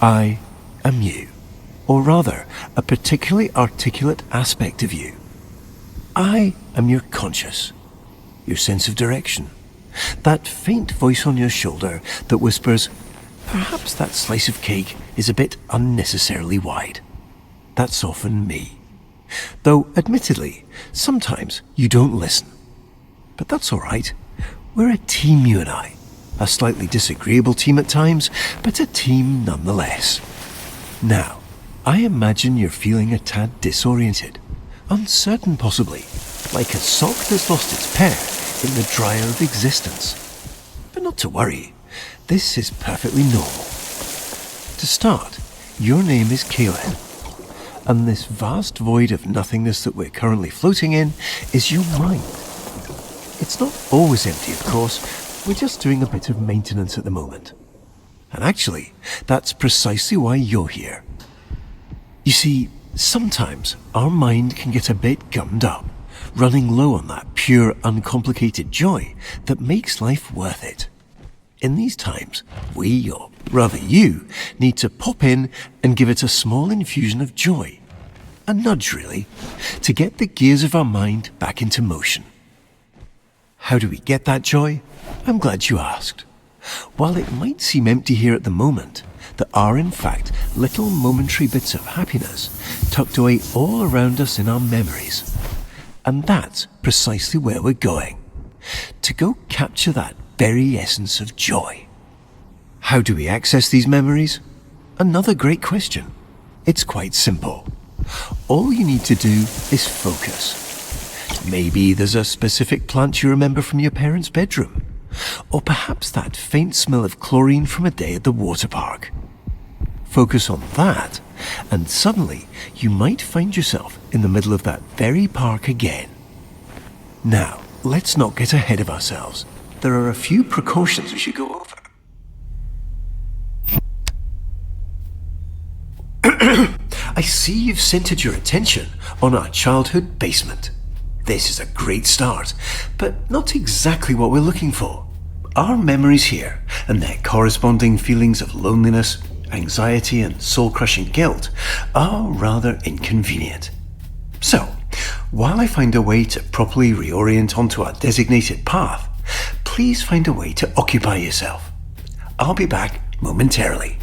I am you, or rather, a particularly articulate aspect of you. I am your conscious, your sense of direction, that faint voice on your shoulder that whispers, perhaps that slice of cake is a bit unnecessarily wide. That's often me. Though, admittedly, sometimes you don't listen. But that's all right. We're a team, you and I. A slightly disagreeable team at times, but a team nonetheless. Now, I imagine you're feeling a tad disoriented, uncertain possibly, like a sock that's lost its pair in the dryer of existence. But not to worry, this is perfectly normal. To start, your name is Caleb, and this vast void of nothingness that we're currently floating in is your mind. It's not always empty, of course, we're just doing a bit of maintenance at the moment. And actually, that's precisely why you're here. You see, sometimes our mind can get a bit gummed up, running low on that pure, uncomplicated joy that makes life worth it. In these times, we, or rather you, need to pop in and give it a small infusion of joy. A nudge, really, to get the gears of our mind back into motion. How do we get that joy? I'm glad you asked. While it might seem empty here at the moment, there are in fact little momentary bits of happiness tucked away all around us in our memories. And that's precisely where we're going. To go capture that very essence of joy. How do we access these memories? Another great question. It's quite simple. All you need to do is focus. Maybe there's a specific plant you remember from your parents' bedroom. Or perhaps that faint smell of chlorine from a day at the water park. Focus on that, and suddenly you might find yourself in the middle of that very park again. Now, let's not get ahead of ourselves. There are a few precautions we should go over. I see you've centered your attention on our childhood basement. This is a great start, but not exactly what we're looking for. Our memories here, and their corresponding feelings of loneliness, anxiety, and soul-crushing guilt, are rather inconvenient. So, while I find a way to properly reorient onto our designated path, please find a way to occupy yourself. I'll be back momentarily.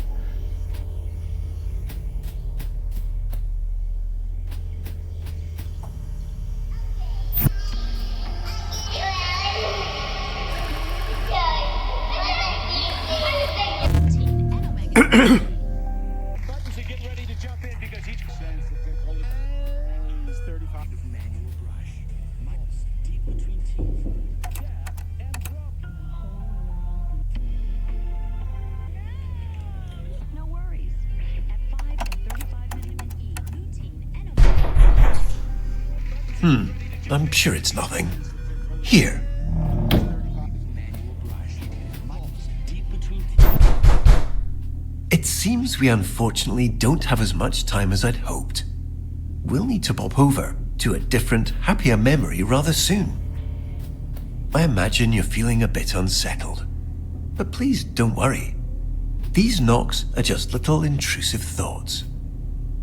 I'm sure it's nothing. Here. It seems we unfortunately don't have as much time as I'd hoped. We'll need to pop over to a different, happier memory rather soon. I imagine you're feeling a bit unsettled. But please don't worry. These knocks are just little intrusive thoughts.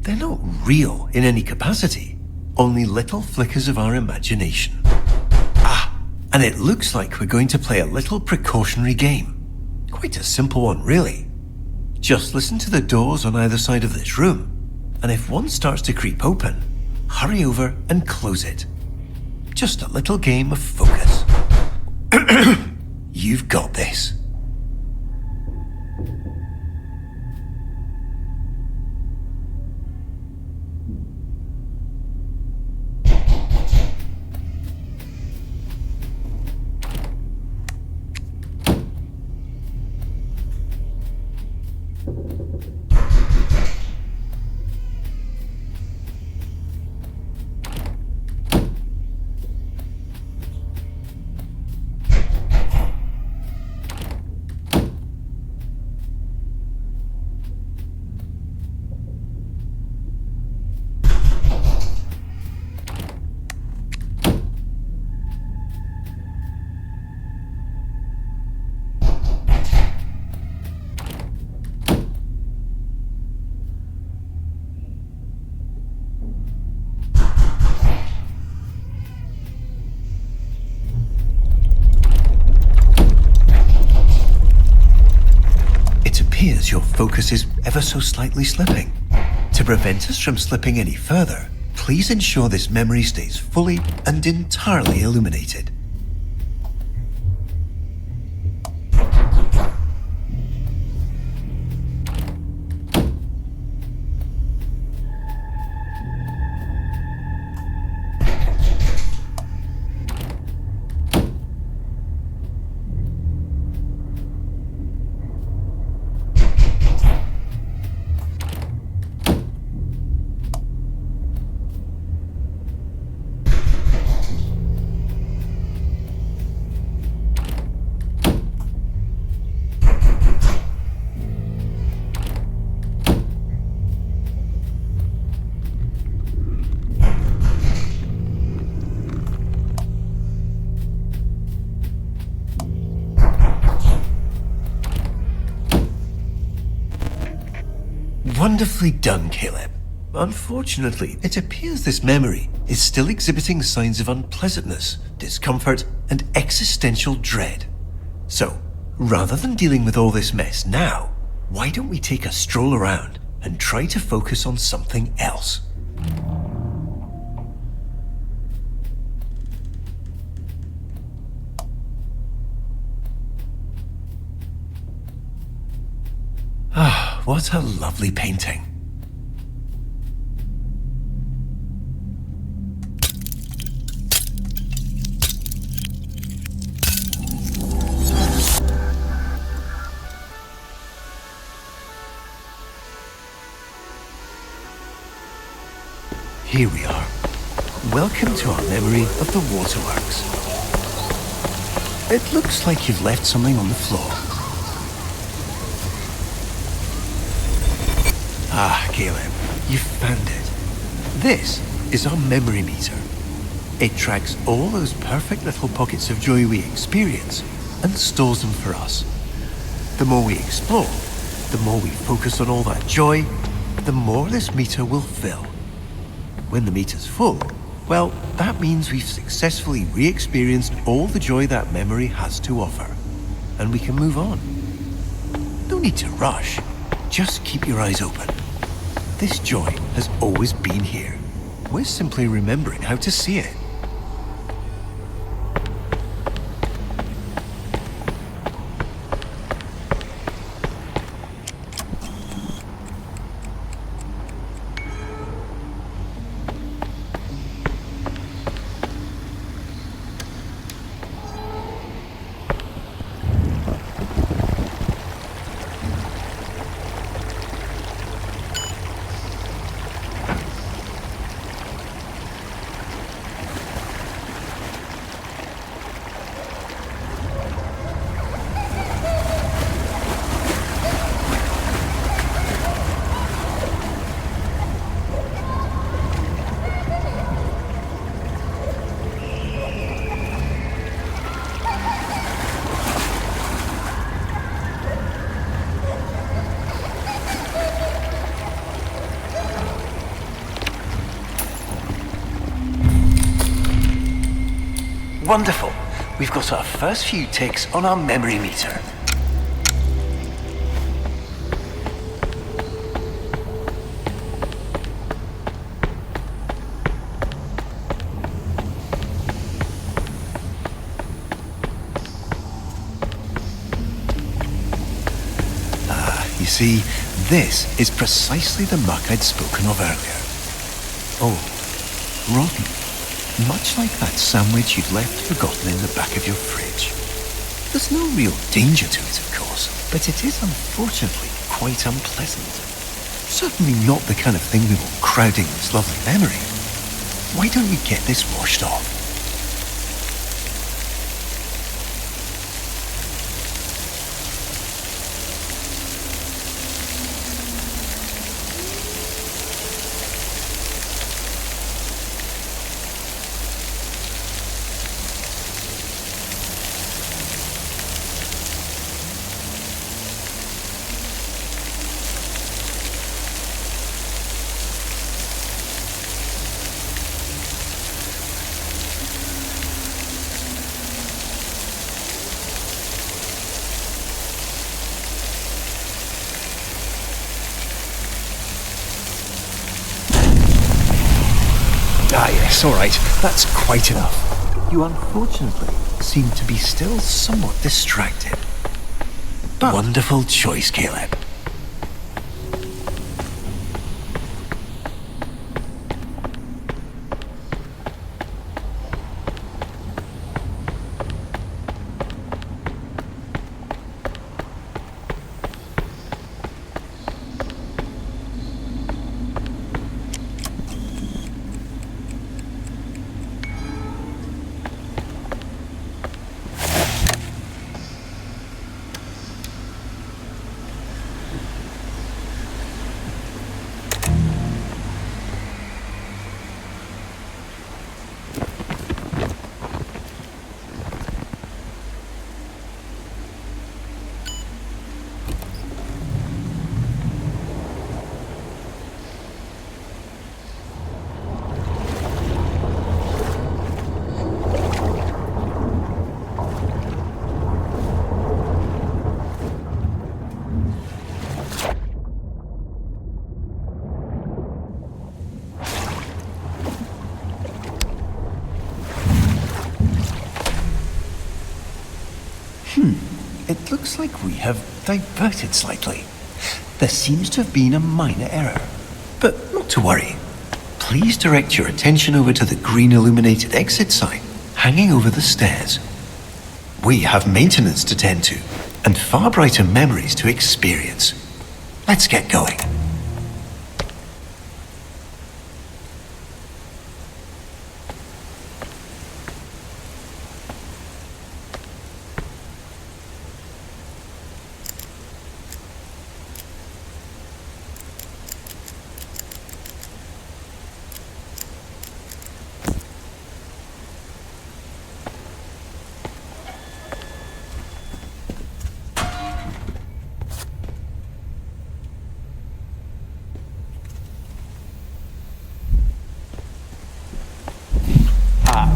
They're not real in any capacity. Only little flickers of our imagination. And it looks like we're going to play a little precautionary game. Quite a simple one, really. Just listen to the doors on either side of this room, and if one starts to creep open, hurry over and close it. Just a little game of focus. You've got this. that your focus is ever so slightly slipping. To prevent us from slipping any further, please ensure this memory stays fully and entirely illuminated. Wonderfully done, Caleb. Unfortunately, it appears this memory is still exhibiting signs of unpleasantness, discomfort, and existential dread. So, rather than dealing with all this mess now, why don't we take a stroll around and try to focus on something else? Ah, what a lovely painting. Here we are. Welcome to our memory of the waterworks. It looks like you've left something on the floor. Ah, Caleb, you found it. This is our memory meter. It tracks all those perfect little pockets of joy we experience and stores them for us. The more we explore, the more we focus on all that joy, the more this meter will fill. When the meter's full, well, that means we've successfully re-experienced all the joy that memory has to offer, and we can move on. No need to rush. Just keep your eyes open. This joy has always been here. We're simply remembering how to see it. Wonderful. We've got our first few ticks on our memory meter. You see, this is precisely the muck I'd spoken of earlier. Oh, rotten. Much like that sandwich you'd left forgotten in the back of your fridge. There's no real danger to it, of course, but it is unfortunately quite unpleasant. Certainly not the kind of thing we want crowding this lovely memory. Why don't you get this washed off? Yes, all right. That's quite enough. You unfortunately seem to be still somewhat distracted. But wonderful choice, Caleb. It looks like we have diverted slightly. There seems to have been a minor error. But not to worry. Please direct your attention over to the green illuminated exit sign hanging over the stairs. We have maintenance to tend to and far brighter memories to experience. Let's get going.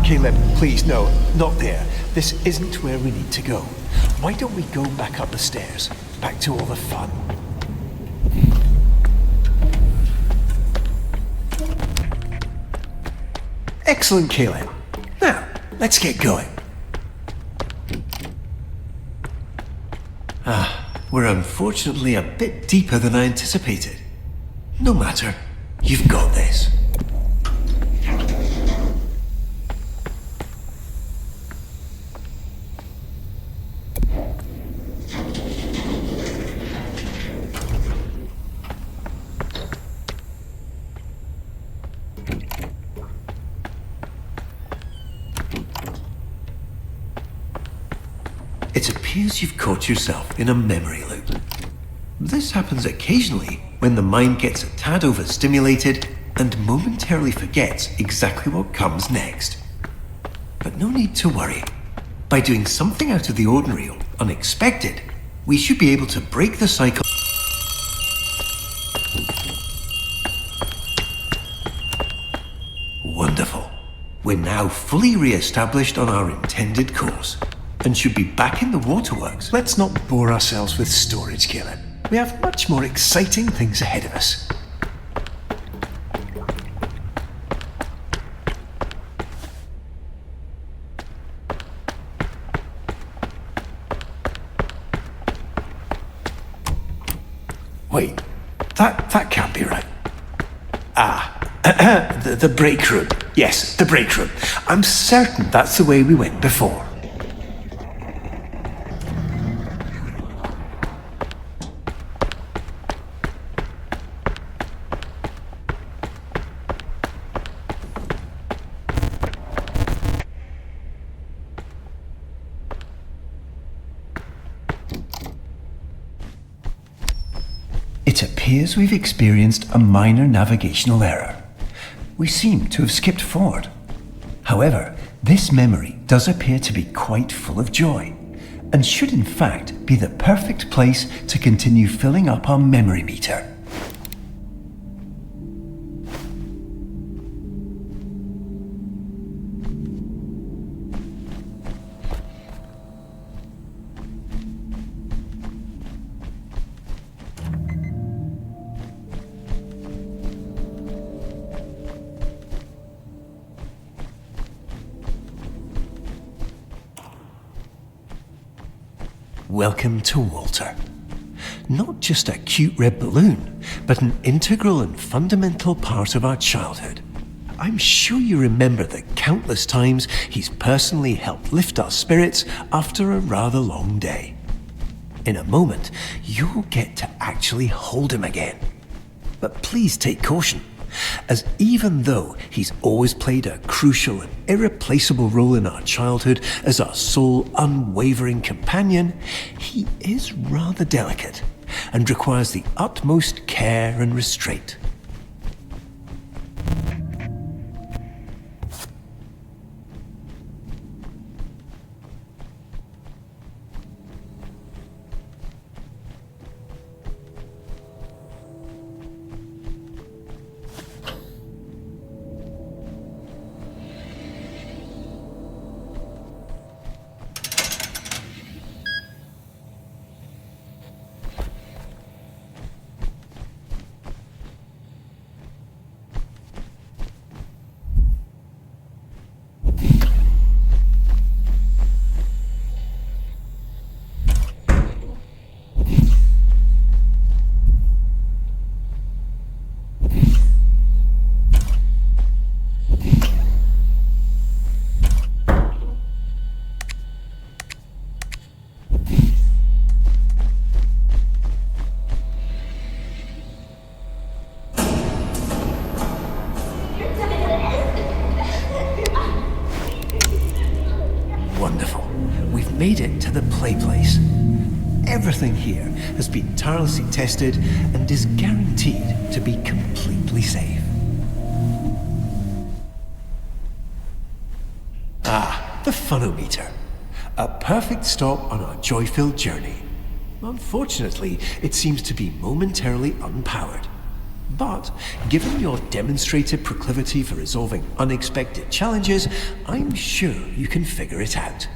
Caleb, please, no, not there. This isn't where we need to go. Why don't we go back up the stairs? Back to all the fun. Excellent, Caleb. Now, let's get going. We're unfortunately a bit deeper than I anticipated. No matter, you've got this. It appears you've caught yourself in a memory loop. This happens occasionally when the mind gets a tad overstimulated and momentarily forgets exactly what comes next. But no need to worry. By doing something out of the ordinary or unexpected, we should be able to break the cycle. Wonderful. We're now fully re-established on our intended course and should be back in the waterworks. Let's not bore ourselves with storage, Caleb. We have much more exciting things ahead of us. Wait, that can't be right. The break room. Yes, the break room. I'm certain that's the way we went before. It appears we've experienced a minor navigational error. We seem to have skipped forward. However, this memory does appear to be quite full of joy, and should in fact be the perfect place to continue filling up our memory meter. welcome to Walter. Not just a cute red balloon, but an integral and fundamental part of our childhood. I'm sure you remember the countless times he's personally helped lift our spirits after a rather long day. In a moment, you'll get to actually hold him again. But please take caution, as even though he's always played a crucial and irreplaceable role in our childhood as our sole unwavering companion, he is rather delicate and requires the utmost care and restraint. Wonderful. We've made it to the play place. Everything here has been tirelessly tested and is guaranteed to be completely safe. Ah, the funometer. A perfect stop on our joy-filled journey. Unfortunately, it seems to be momentarily unpowered. But, given your demonstrated proclivity for resolving unexpected challenges, I'm sure you can figure it out.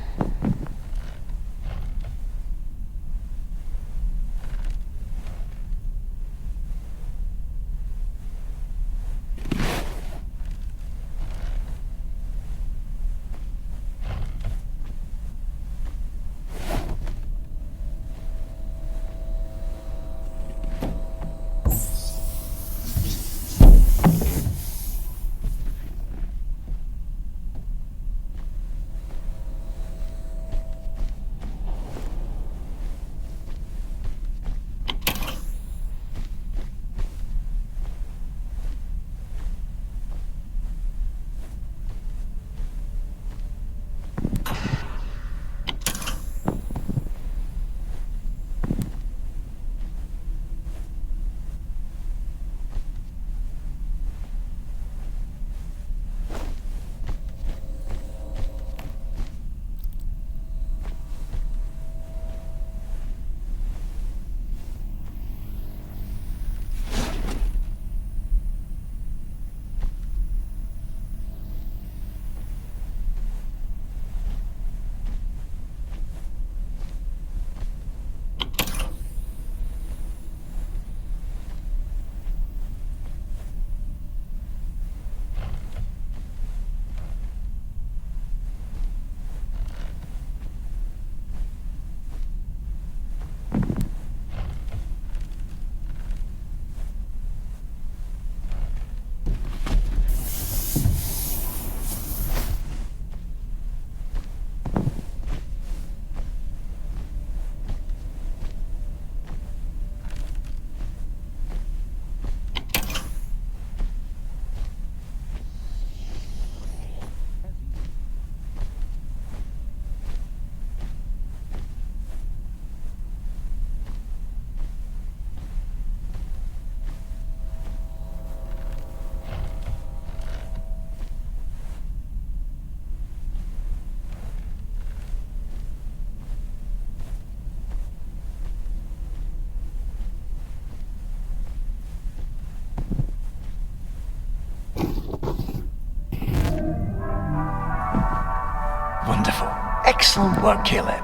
Wonderful. Excellent work, Caleb.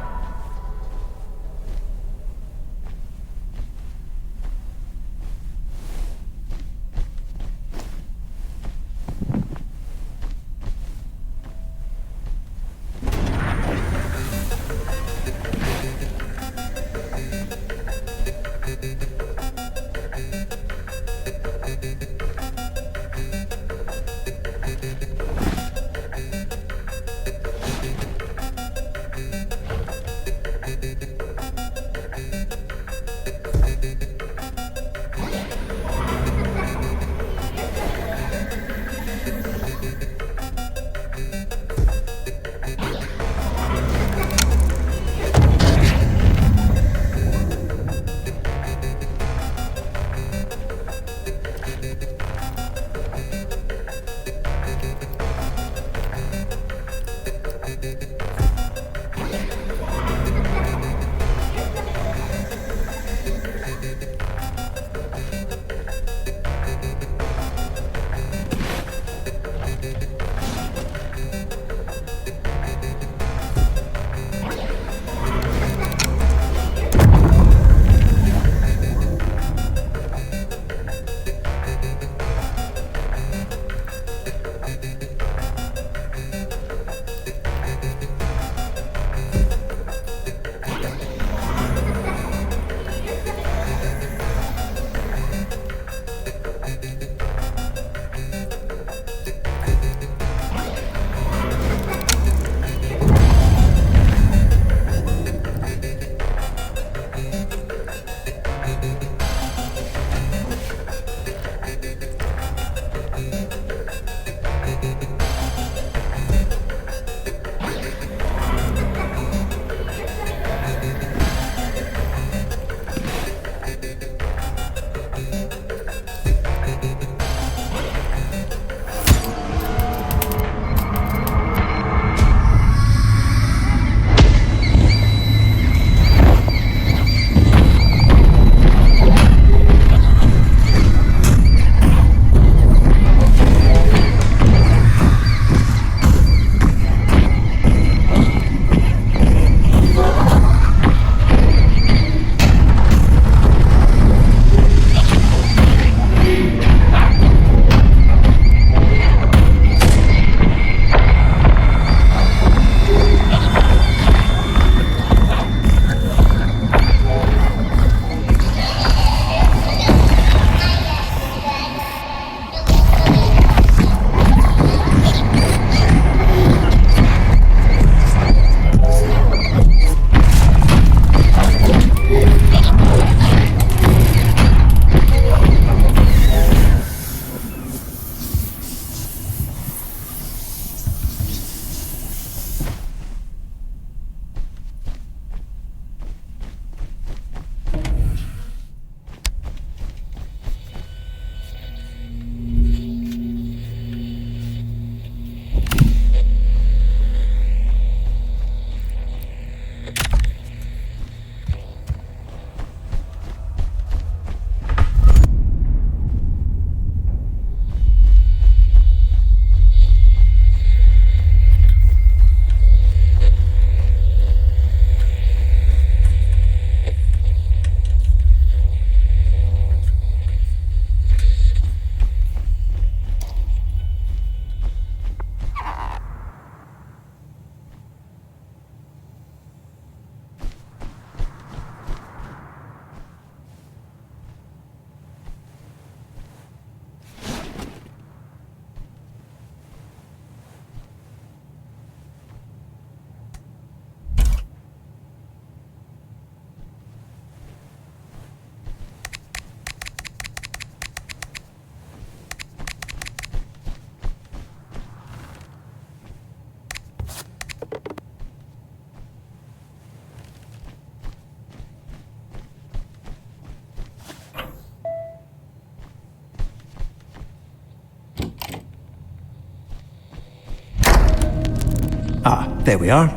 Ah, there we are.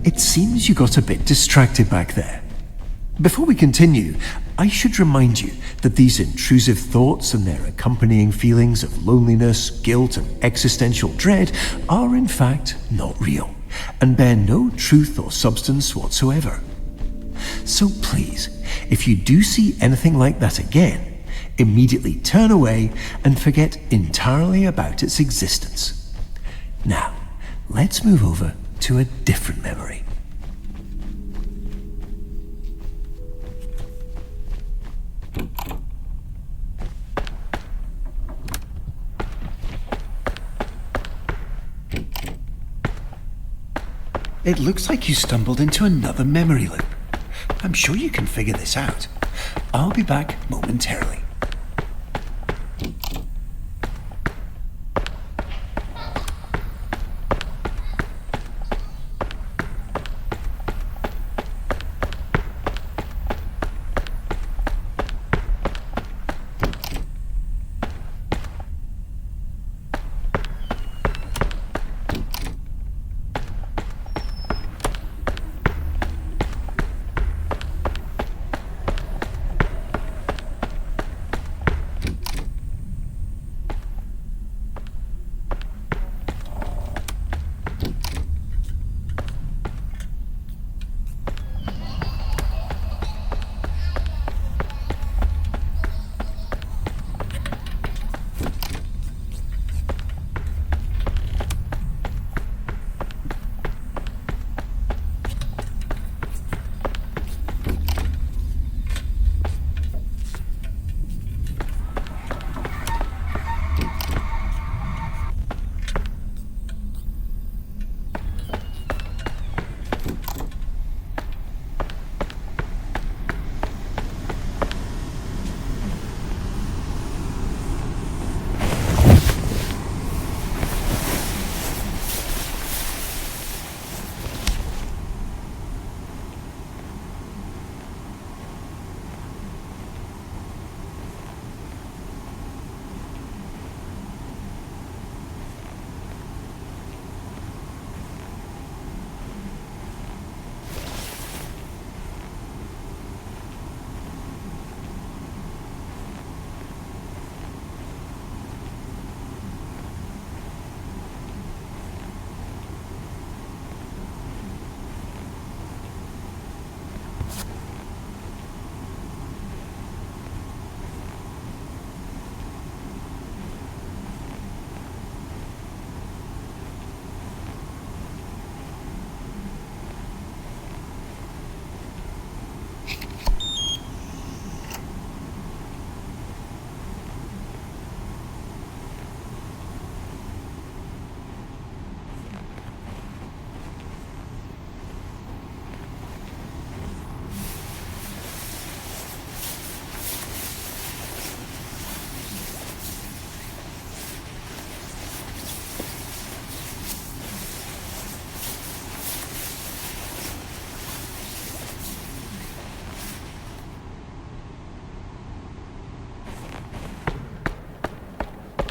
It seems you got a bit distracted back there. Before we continue, I should remind you that these intrusive thoughts and their accompanying feelings of loneliness, guilt, and existential dread are in fact not real, and bear no truth or substance whatsoever. So please, if you do see anything like that again, immediately turn away and forget entirely about its existence. Now, let's move over to a different memory. It looks like you stumbled into another memory loop. I'm sure you can figure this out. I'll be back momentarily.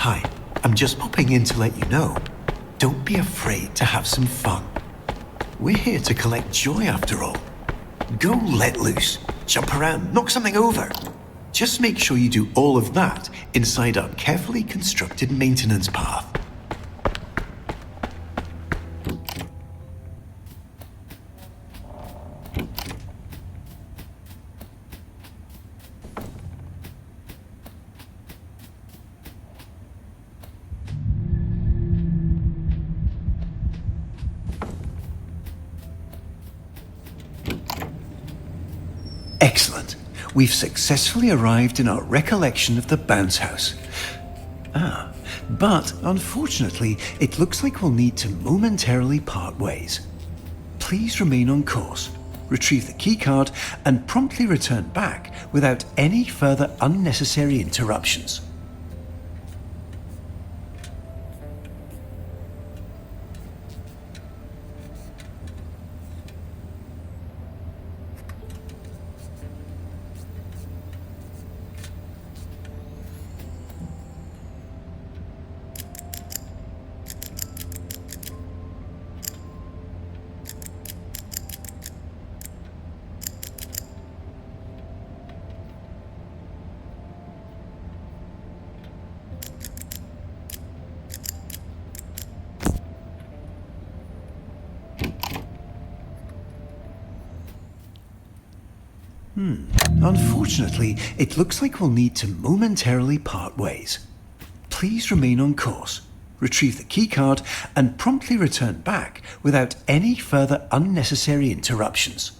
Hi, I'm just popping in to let you know. Don't be afraid to have some fun. We're here to collect joy after all. Go let loose, jump around, knock something over. Just make sure you do all of that inside our carefully constructed maintenance path. Excellent. We've successfully arrived in our recollection of the bounce house. But unfortunately, it looks like we'll need to momentarily part ways. Please remain on course, retrieve the keycard, and promptly return back without any further unnecessary interruptions. Unfortunately, it looks like we'll need to momentarily part ways. Please remain on course, retrieve the keycard, and promptly return back without any further unnecessary interruptions.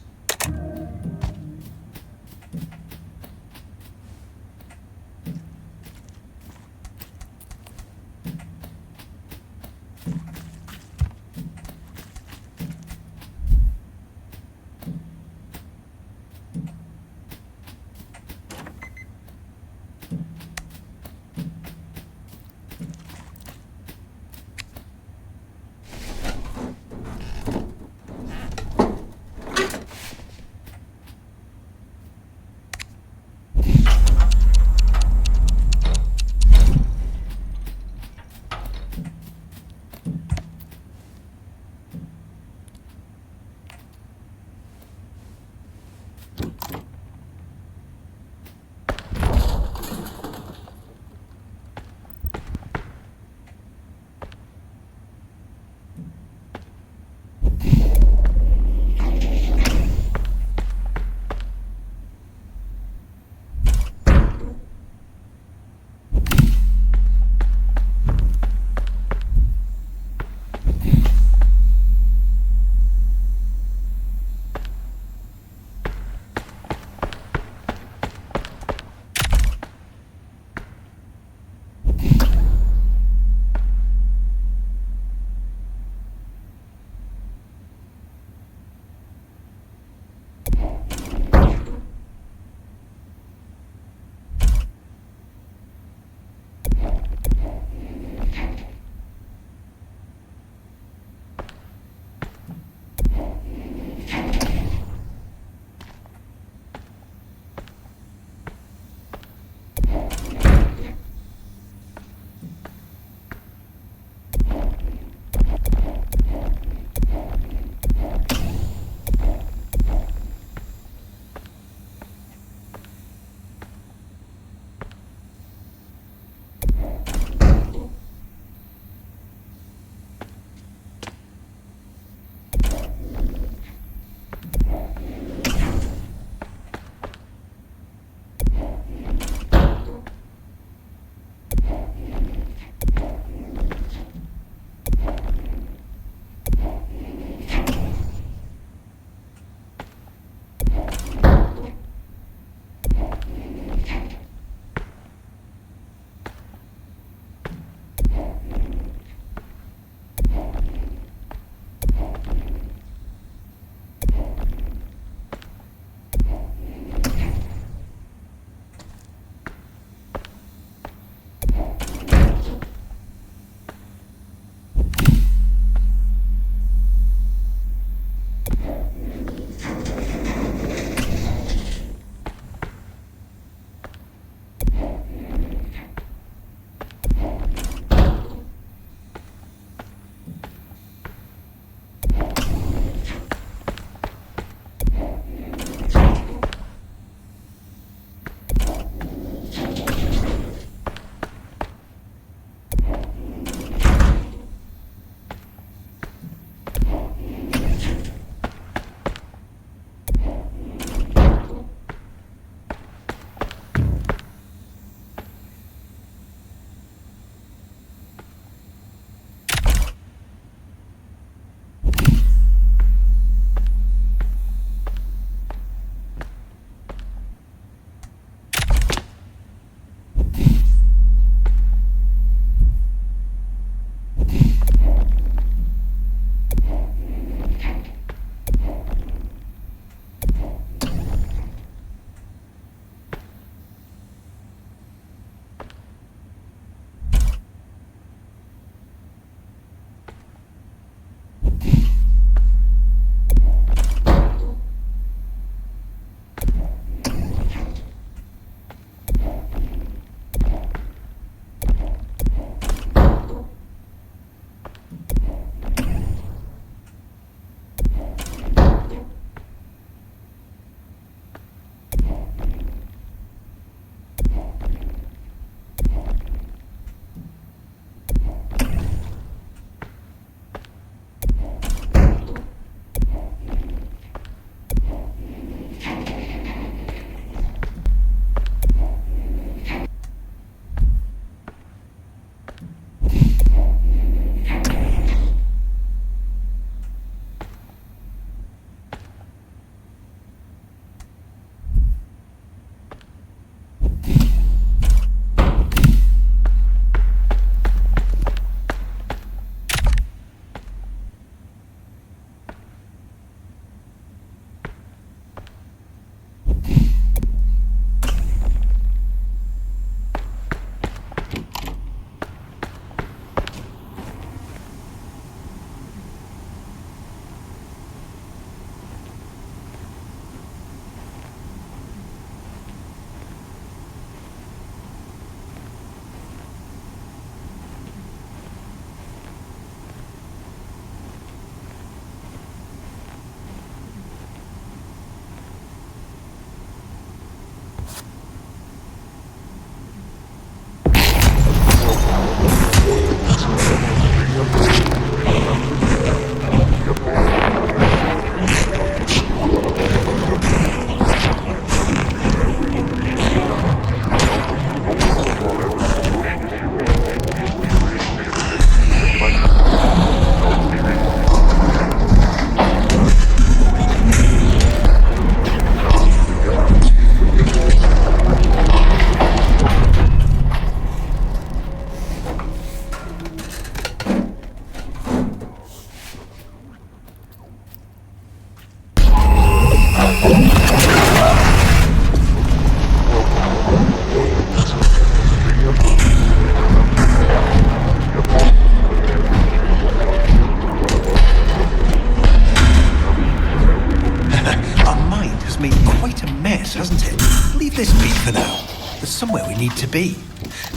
for now. There's somewhere we need to be.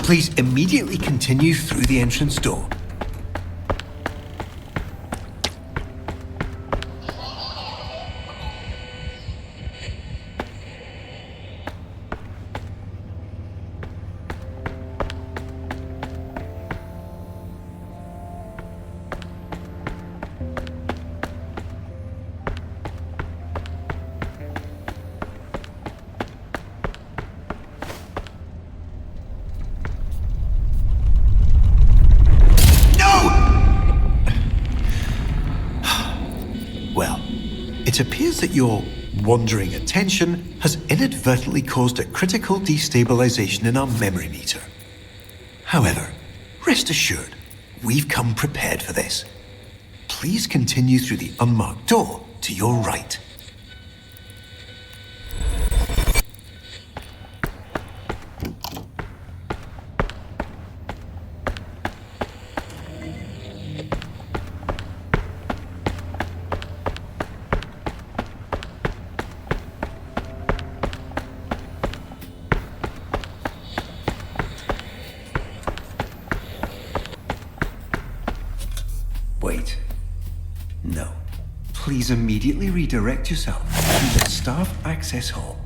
Please immediately continue through the entrance door. Well, it appears that your wandering attention has inadvertently caused a critical destabilization in our memory meter. However, rest assured, we've come prepared for this. Please continue through the unmarked door to your right. Wait. No. Please immediately redirect yourself to the staff access hall.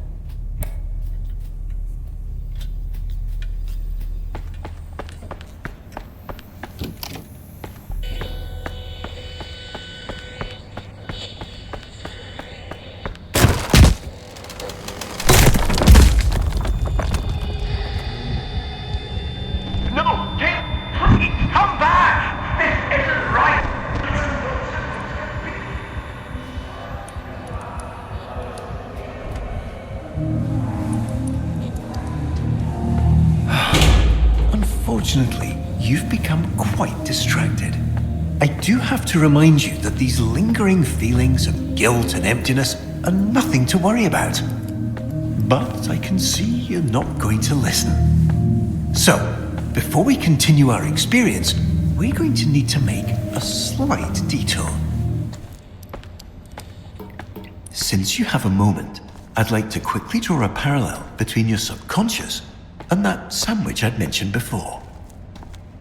No, Kate, please, come back! This isn't right! Unfortunately, you've become quite distracted. I do have to remind you that these lingering feelings of guilt and emptiness are nothing to worry about. But I can see you're not going to listen. So, before we continue our experience, we're going to need to make a slight detour. Since you have a moment, I'd like to quickly draw a parallel between your subconscious and that sandwich I'd mentioned before.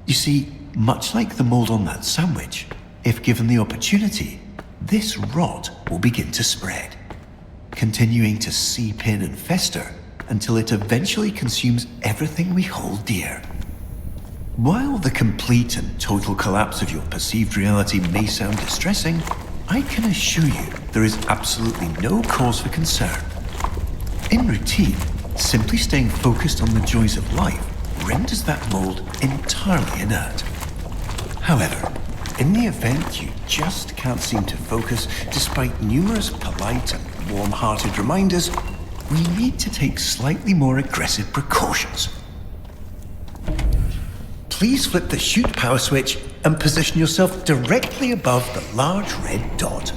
You see, much like the mold on that sandwich, if given the opportunity, this rot will begin to spread, continuing to seep in and fester until it eventually consumes everything we hold dear. While the complete and total collapse of your perceived reality may sound distressing, I can assure you there is absolutely no cause for concern. In routine, simply staying focused on the joys of life renders that mold entirely inert. However, in the event you just can't seem to focus despite numerous polite and warm-hearted reminders, we need to take slightly more aggressive precautions. Please flip the shoot power switch and position yourself directly above the large red dot.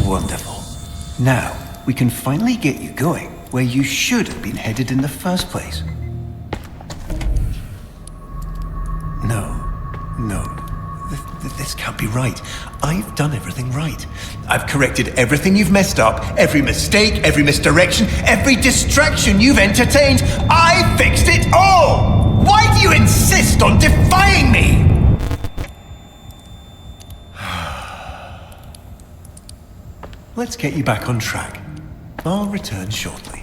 Wonderful. Now, we can finally get you going where you should have been headed in the first place. No. This can't be right. I've done everything right. I've corrected everything you've messed up, every mistake, every misdirection, every distraction you've entertained. I fixed it all! Why do you insist on defying me? Let's get you back on track. I'll return shortly.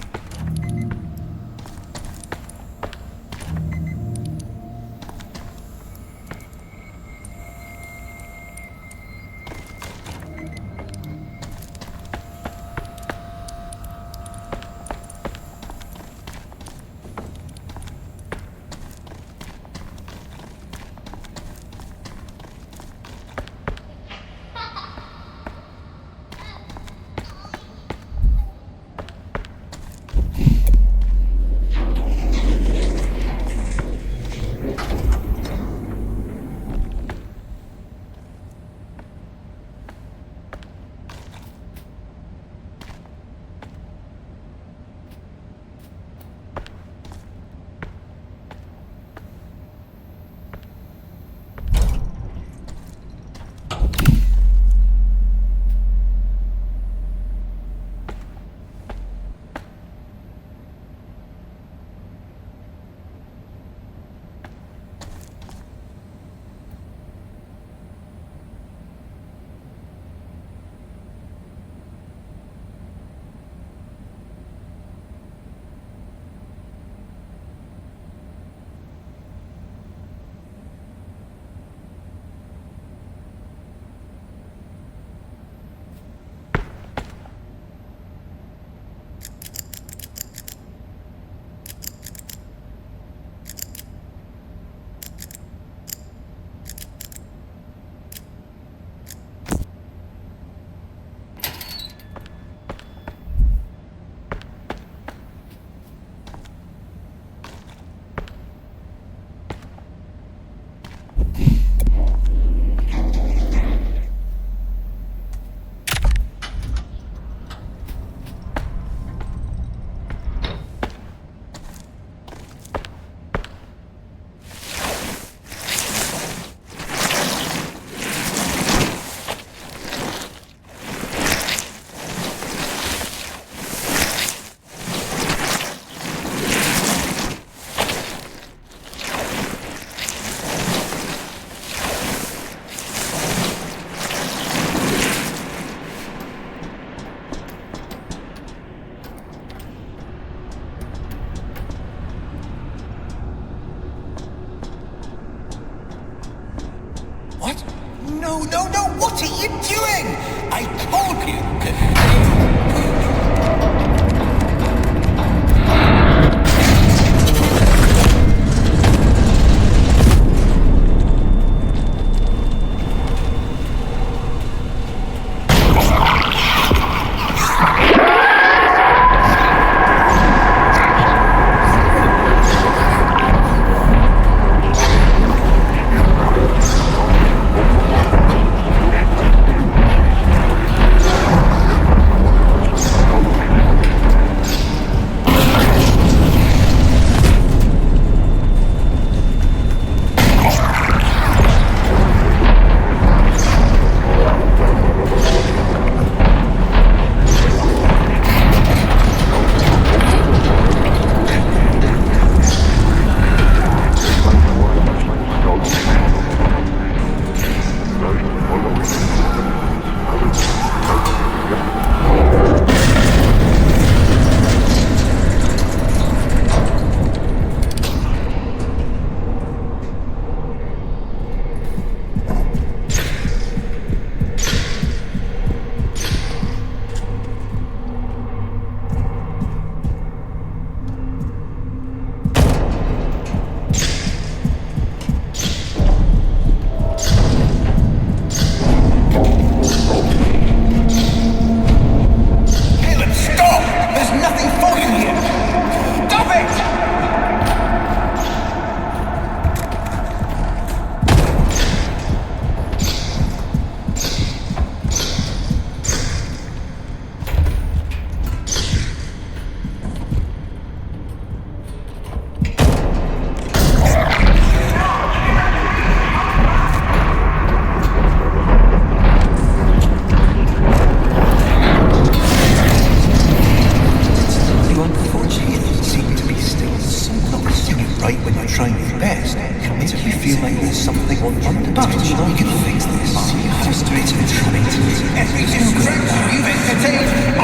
no, what are you doing? I told you to... Every distraction you've entertained